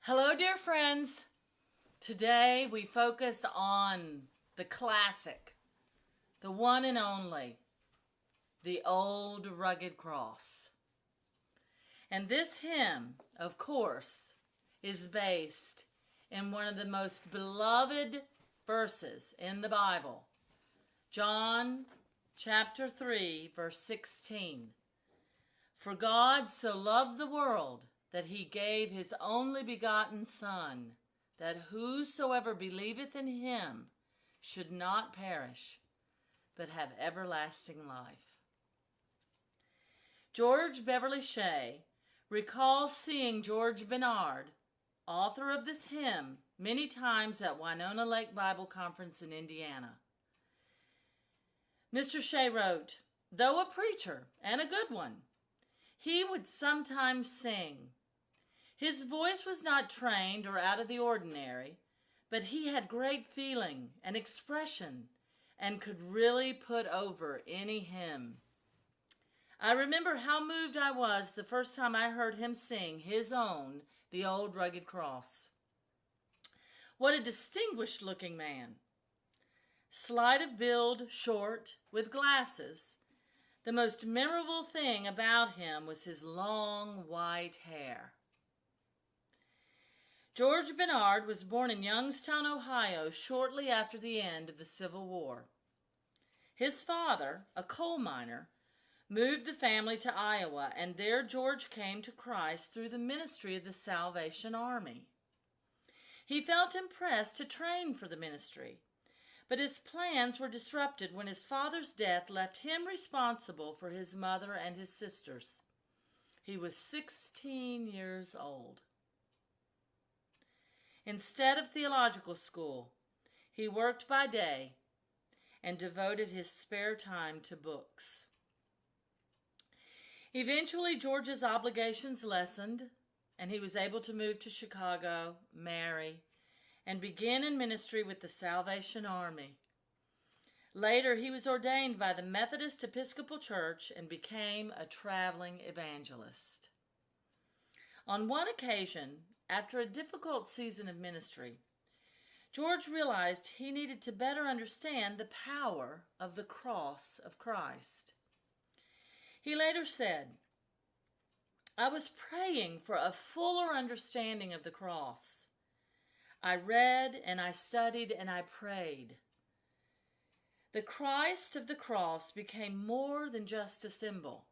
Hello, dear friends. Today we focus on the classic, the one and only, the old rugged cross. And this hymn, of course, is based in one of the most beloved verses in the Bible, John chapter 3, verse 16. For God so loved the world that he gave his only begotten Son, that whosoever believeth in him should not perish, but have everlasting life. George Beverly Shea recalls seeing George Bernard, author of this hymn, many times at Winona Lake Bible Conference in Indiana. Mr. Shea wrote, though a preacher, and a good one, he would sometimes sing. His voice was not trained or out of the ordinary, but he had great feeling and expression and could really put over any hymn. I remember how moved I was the first time I heard him sing his own The Old Rugged Cross. What a distinguished looking man. Slight of build, short, with glasses. The most memorable thing about him was his long white hair. George Bernard was born in Youngstown, Ohio, shortly after the end of the Civil War. His father, a coal miner, moved the family to Iowa, and there George came to Christ through the ministry of the Salvation Army. He felt impressed to train for the ministry, but his plans were disrupted when his father's death left him responsible for his mother and his sisters. He was 16 years old. Instead of theological school, he worked by day and devoted his spare time to books. Eventually, George's obligations lessened, and he was able to move to Chicago, marry, and begin in ministry with the Salvation Army. Later, he was ordained by the Methodist Episcopal Church and became a traveling evangelist. On one occasion, after a difficult season of ministry, George realized he needed to better understand the power of the cross of Christ. He later said, I was praying for a fuller understanding of the cross. I read and I studied and I prayed. The Christ of the cross became more than just a symbol.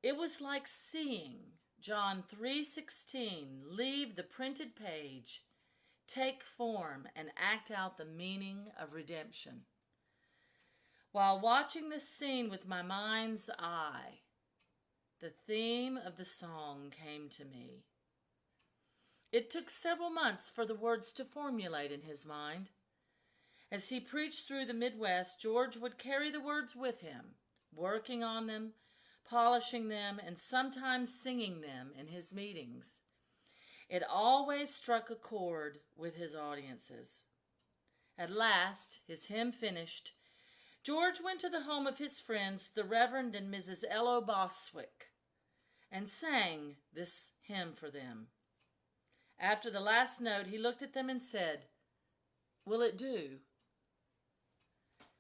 It was like seeing John 3:16 leave the printed page, take form, and act out the meaning of redemption. While watching this scene with my mind's eye, the theme of the song came to me. It took several months for the words to formulate in his mind. As he preached through the Midwest, George would carry the words with him, working on them, polishing them, and sometimes singing them in his meetings. It always struck a chord with his audiences. At last, his hymn finished, George went to the home of his friends, the Reverend and Mrs. L.O. Boswick, and sang this hymn for them. After the last note, he looked at them and said, "Will it do?"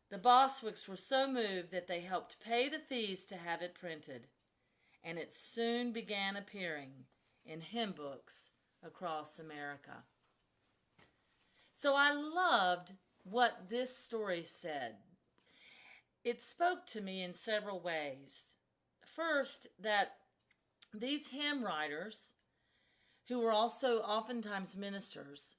The Boswicks were so moved that they helped pay the fees to have it printed, and it soon began appearing in hymn books across America. So I loved what this story said. It spoke to me in several ways. First, that these hymn writers, who were also oftentimes ministers,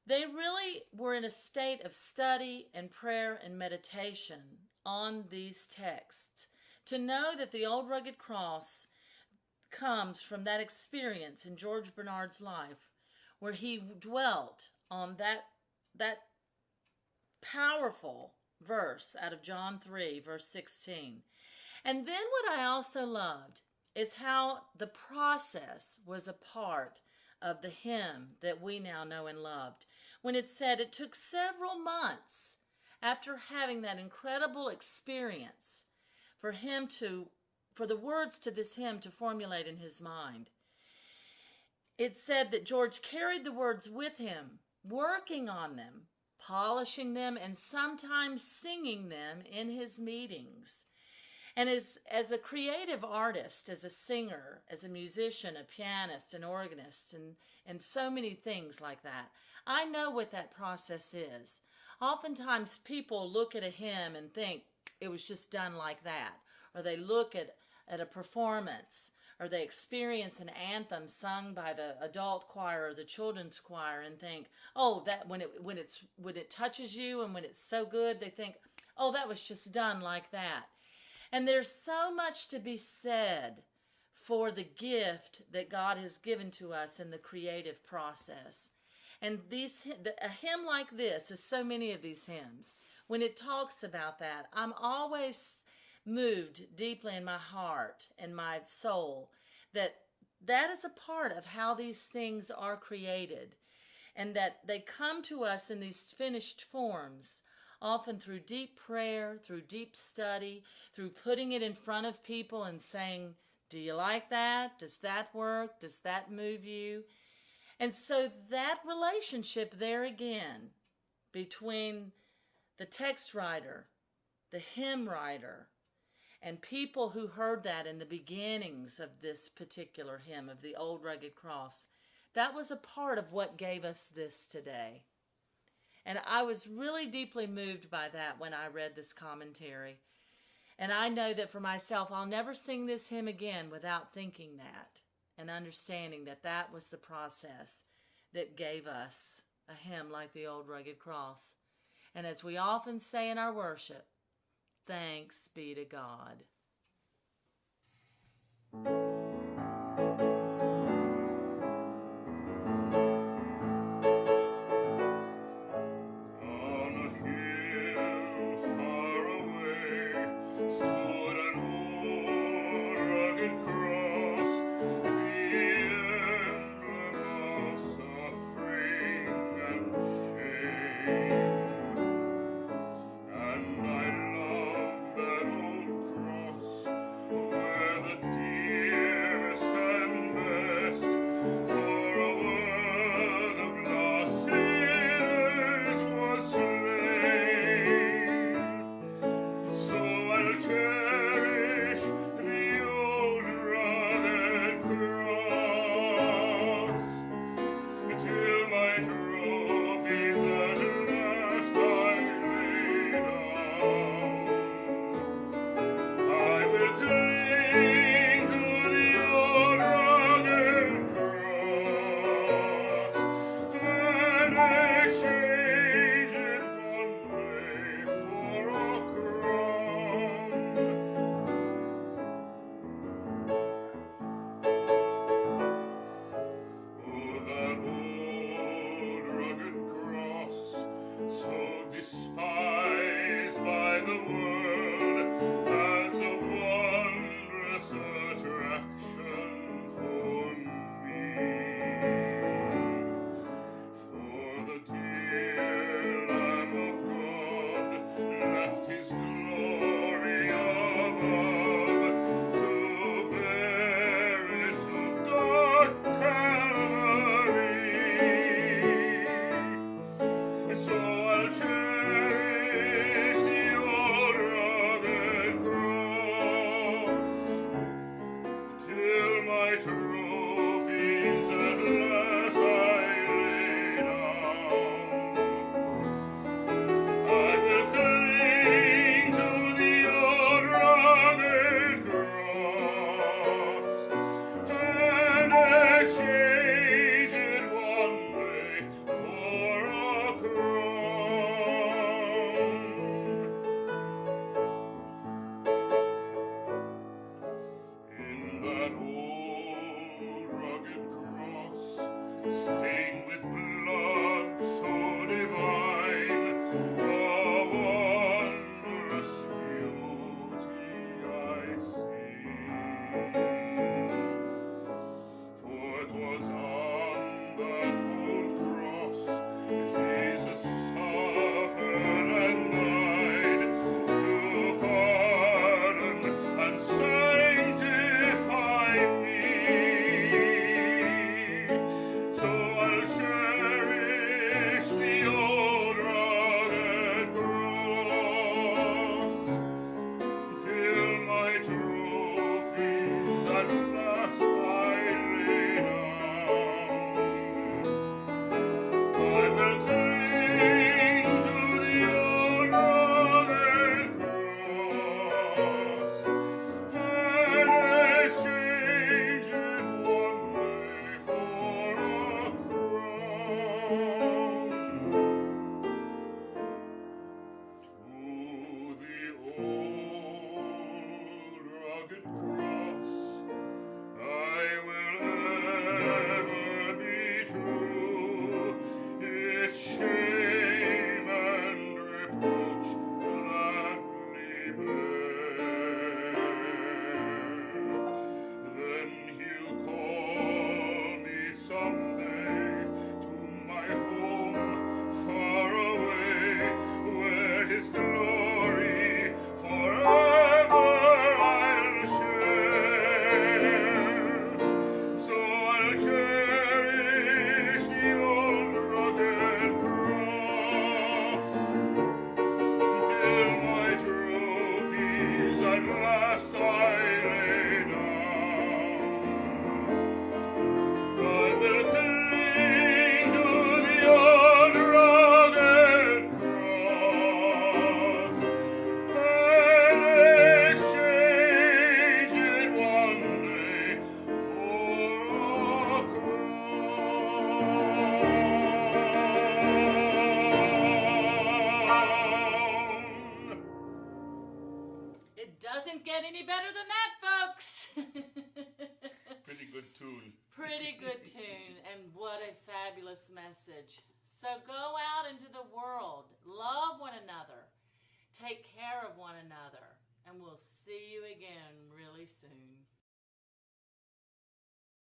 they really were in a state of study and prayer and meditation on these texts, to know that the old rugged cross comes from that experience in George Bernard's life, where he dwelt on that powerful verse out of John 3, verse 16. And then what I also loved is how the process was a part of the hymn that we now know and loved. When it said it took several months after having that incredible experience for the words to this hymn to formulate in his mind. It said that George carried the words with him, working on them, polishing them, and sometimes singing them in his meetings. And as a creative artist, as a singer, as a musician, a pianist, an organist, and so many things like that, I know what that process is. Oftentimes people look at a hymn and think it was just done like that. Or they look at a performance, or they experience an anthem sung by the adult choir or the children's choir and think, oh, that when it touches you and when it's so good, they think, oh, that was just done like that. And there's so much to be said for the gift that God has given to us in the creative process. And a hymn like this, as so many of these hymns, when it talks about that, I'm always moved deeply in my heart and my soul that is a part of how these things are created, and that they come to us in these finished forms, often through deep prayer, through deep study, through putting it in front of people and saying, do you like that? Does that work? Does that move you? And so that relationship there again between the text writer, the hymn writer, and people who heard that in the beginnings of this particular hymn of the Old Rugged Cross, that was a part of what gave us this today. And I was really deeply moved by that when I read this commentary. And I know that for myself, I'll never sing this hymn again without thinking that and understanding that that was the process that gave us a hymn like the Old Rugged Cross. And as we often say in our worship, thanks be to God. And I love that old cross where the dear stained with blood so divine, a wondrous beauty I see. For it was on that old cross Jesus suffered and died to pardon and sanctify me. So I'll cherish the old rugged cross till my trophies at last I lay down. I will cling to the old rugged cross and exchange it one day for a crown. To the old rugged cross I will ever be true, its shame and reproach gladly bear. Then he'll call me someday to my home far away, where his glory forever I'll share. So I'll cherish the old rugged cross till my trophies at last I lay down. I will cling to the old rugged cross and exchange it one day for a crown. It doesn't get any better than that, folks. Pretty good tune. Pretty good tune, and what a fabulous message. So go out into the world, love one another, take care of one another, and we'll see you again really soon.